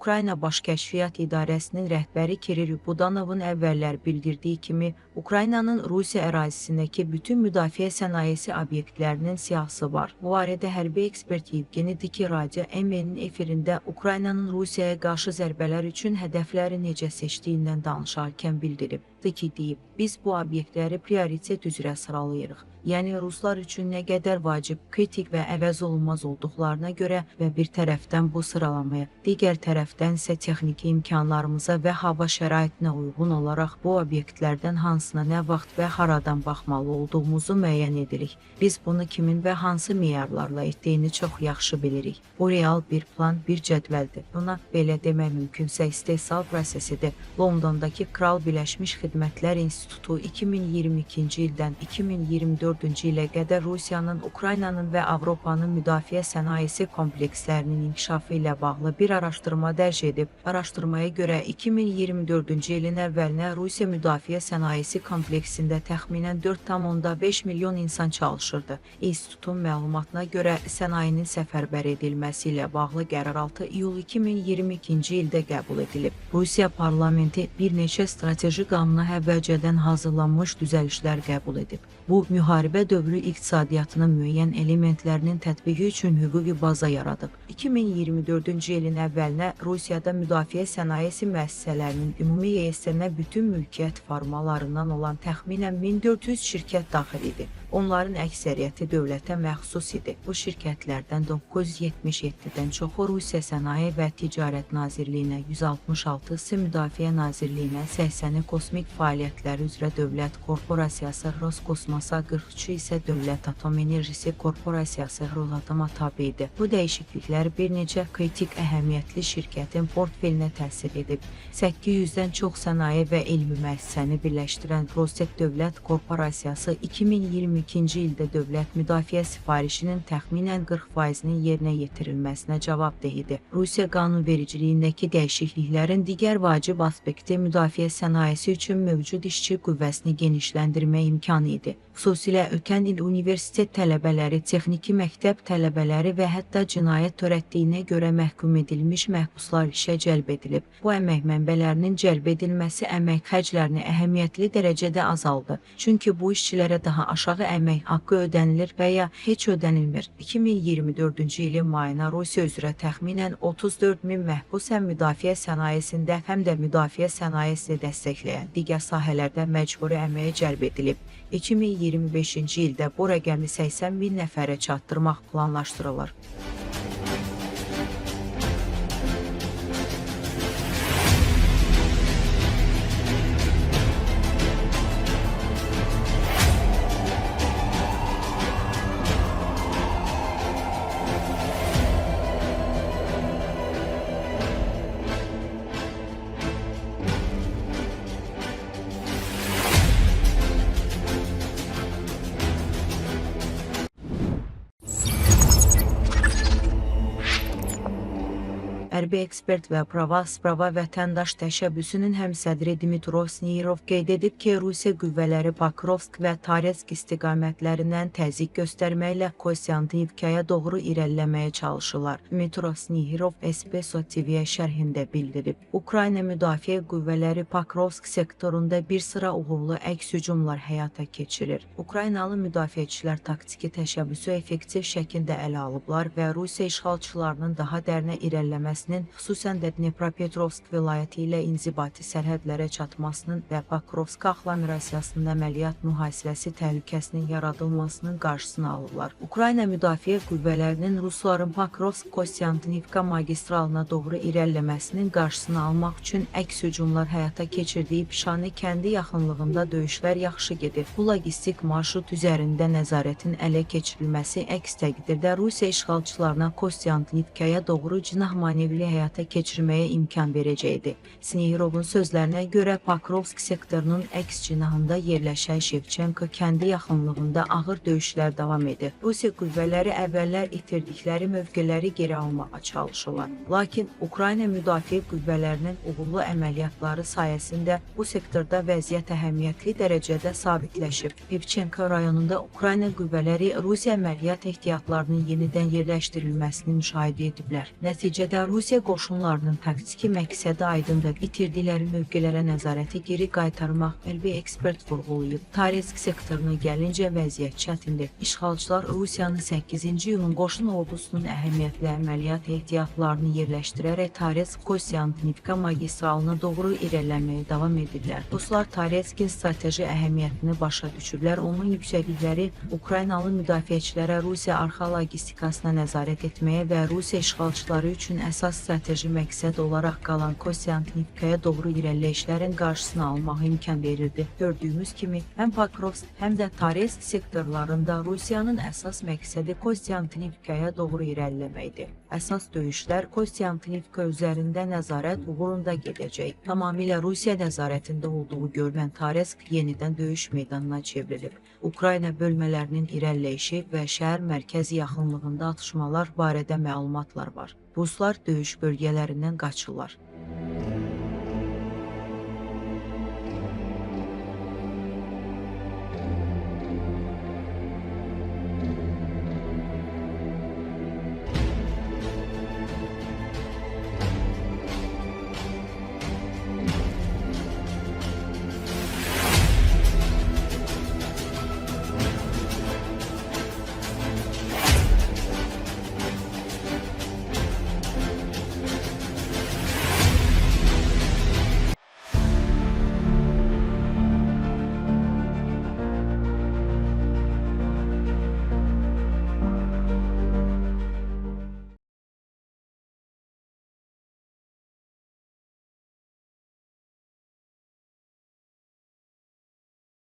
Ukrayna Baş Kəşfiyyat İdarəsinin rəhbəri Kiril Budanovun əvvəllər bildirdiyi kimi, Ukraynanın Rusiya ərazisindəki bütün müdafiə sənayesi obyektlərinin siyahısı var. Bu barədə hərbi ekspert Yevgeni Diki MN-in efirində Ukraynanın Rusiyaya qarşı zərbələr üçün hədəfləri necə seçdiyindən danışarkən bildirib. Diki deyib, biz bu obyektləri prioritet üzrə sıralayırıq. Yəni Ruslar üçün nə qədər vacib, kritik və əvəz olunmaz olduqlarına görə və bir tərəfdən bu sıralamaya, digər tərəfdən isə texniki imkanlarımıza və hava şəraitinə uyğun olaraq bu obyektlərdən hansına nə vaxt və haradan baxmalı olduğumuzu müəyyən edirik. Biz bunu kimin və hansı meyarlarla etdiyini çox yaxşı bilirik. Bu real bir plan, bir cədvəldir. Buna belə demək mümkünsə istehsal prosesidir. Londondakı Kral Birləşmiş Xidmətlər İnstitutu 2022-ci ildən 2024-cü ilə qədər Rusiyanın, Ukraynanın və Avropanın müdafiə sənayesi komplekslərinin inkişafı ilə bağlı bir araşdırma dərc edib. Araşdırmaya görə 2024-cü ilin əvvəlinə Rusiya müdafiə sənayesi kompleksində təxminən 4,5 milyon insan çalışırdı. İnstitutun məlumatına görə sənayenin səfərbər edilməsi ilə bağlı qərar 6 iyul 2022-ci ildə qəbul edilib. Rusiya parlamenti bir neçə strateji qanuna əvvəlcədən hazırlanmış düzəlişlər qəbul edib. Bu, müharibə dövrü iqtisadiyyatının müəyyən elementlərinin tətbiqi üçün hüquqi baza yaradıb. 2024-cü ilin əvvəlinə Rusiyada müdafiə sənayesi müəssisələrinin ümumi yeyəsənə bütün mülkiyyət formalarından olan təxminən 1400 şirkət daxil idi. Onların əksəriyyəti dövlətə məxsus idi. Bu şirkətlərdən 977-dən çoxu Rusiya Sənaye və Ticarət Nazirliyinə, 166-sı Müdafiə Nazirliyinə, 80-i kosmik fəaliyyətləri üzrə dövlət korporasiyası Roskosmosa, 43-ü isə Dövlət Atom Enerjisi Korporasiyası Roatoma tabe idi. Bu dəyişikliklər bir neçə kritik əhəmiyyətli şirkətin portfelinə təsir edib. 800-dən çox sənaye və elmi müəssisəni birləşdirən Roset Dövlət Korporasiyası 2022-ci ildə dövlət müdafiə sifarişinin təxminən 40%-nin yerinə yetirilməsinə cavabdeh idi. Rusiya qanunvericiliyindəki dəyişikliklərin digər vacib aspekti müdafiə sənayesi üçün mövcud işçi qüvvəsini genişləndirmə imkanı idi. Xüsusilə ötən il universitet tələbələri, texniki məktəb tələbələri və hətta cinayət törətdiyinə görə məhkum edilmiş məhbuslar işə cəlb edilib. Bu əmək mənbələrinin cəlb edilməsi əmək xərclərini əhəmiyyətli dərəcədə azaldı. Çünki bu işçilərə daha aşağı əmək haqqı ödənilir və ya heç ödənilmir. 2024-cü ilin mayına Rusiya üzrə təxminən 34 min məhbus həm müdafiə sənayesində, həm də müdafiə sənayesini dəstəkləyən digər sahələrdə məcburi əməyə cəlb edilib. 2025-ci ildə bu rəqəmi 80 min nəfərə çatdırmaq planlaşdırılır. Hərbi ekspert və Prava vətəndaş təşəbbüsünün həmsədri Dmitro Sneyirov qeyd edib ki, Rusiya qüvvələri Pakrovsk və Taretsk istiqamətlərindən təzyiq göstərməklə Kostyantnivkaya doğru irəliləməyə çalışırlar. Dmitro Sneyirov Espresso TV-yə şərhində bildirib. Ukrayna müdafiə qüvvələri Pakrovsk sektorunda bir sıra uğurlu əks hücumlar həyata keçirir. Ukraynalı müdafiəçilər taktiki təşəbbüsü effektiv şəkildə ələ alıblar və Rusiya işğalçılarının daha dərinə irəliləməsinin, xüsusən də Dnepropetrovsk vilayəti ilə inzibati sərhədlərə çatmasının və Pakrovsk aglomerasiyasının əməliyyat mühasirəsi təhlükəsinin yaradılmasının qarşısını alırlar. Ukrayna müdafiə qüvvələrinin Rusların Pakrovsk-Kostyantnivka magistralına doğru irəliləməsinin qarşısını almaq üçün əks hücumlar həyata keçirdiyi Pişani kəndi yaxınlığında döyüşlər yaxşı gedir. Bu logistik marşrut üzərində nəzarətin ələ keçirilməsi əks təqdirdə Rusiya işğalçılarına Kostyantnivkaya doğru cinah manevri həyata keçirməyə imkan verəcəkdir. Sneyirovun sözlərinə görə Pakrovsk sektorunun əks cinahında yerləşən Şevçenko kəndi yaxınlığında ağır döyüşlər davam edir. Rusiya qüvvələri əvvəllər itirdikləri mövqeləri geri almağa çalışırlar. Lakin Ukrayna müdafiə qüvvələrinin uğurlu əməliyyatları sayəsində bu sektorda vəziyyət əhəmiyyətli dərəcədə sabitləşib. Şevçenko rayonunda Ukrayna qüvvələri Rusiya əməliyyat ehtiyatlarının yenidən yerləşdirilməsini müşahidə ediblər. Nəticədə Rusiya Rusiya qoşunlarının taktiki məqsədi aydındır. İtirdikləri mövqelərə nəzarəti geri qaytarmaq, hərbi ekspert vurğulayıb. Taretsk sektoruna gəlincə vəziyyət çətindir. İşğalçılar Rusiyanın 8-ci iyun qoşun ordusunun əhəmiyyətli əməliyyat ehtiyatlarını yerləşdirərək Taretsk-Kosyanivka magistralına doğru irəliləməyə davam edirlər. Ruslar Taretskin strateji əhəmiyyətini başa düşüblər. Onun yüksəklikləri Ukraynalı müdafiəçilərə Rusiya arxa logistikasına nəzarət etməyə və Rusiya işğalçıları üçün əsas strateji məqsəd olaraq qalan Kosyanivkaya doğru irəliləyişlərin qarşısını almağa imkan verirdi. Gördüyümüz kimi, həm Pakrovsk, həm də Taretsk sektorlarında Rusiyanın əsas məqsədi Kosyanivkaya doğru irəliləməkdir. Əsas döyüşlər Kosyanivka üzərində nəzarət uğrunda gedəcək. Tamamilə Rusiya nəzarətində olduğu görülən Taretsk yenidən döyüş meydanına çevrilib. Ukrayna bölmələrinin irəliləyişi və şəhər mərkəzi yaxınlığında atışmalar barədə məlumatlar var. Ruslar döyüş bölgələrindən qaçırlar.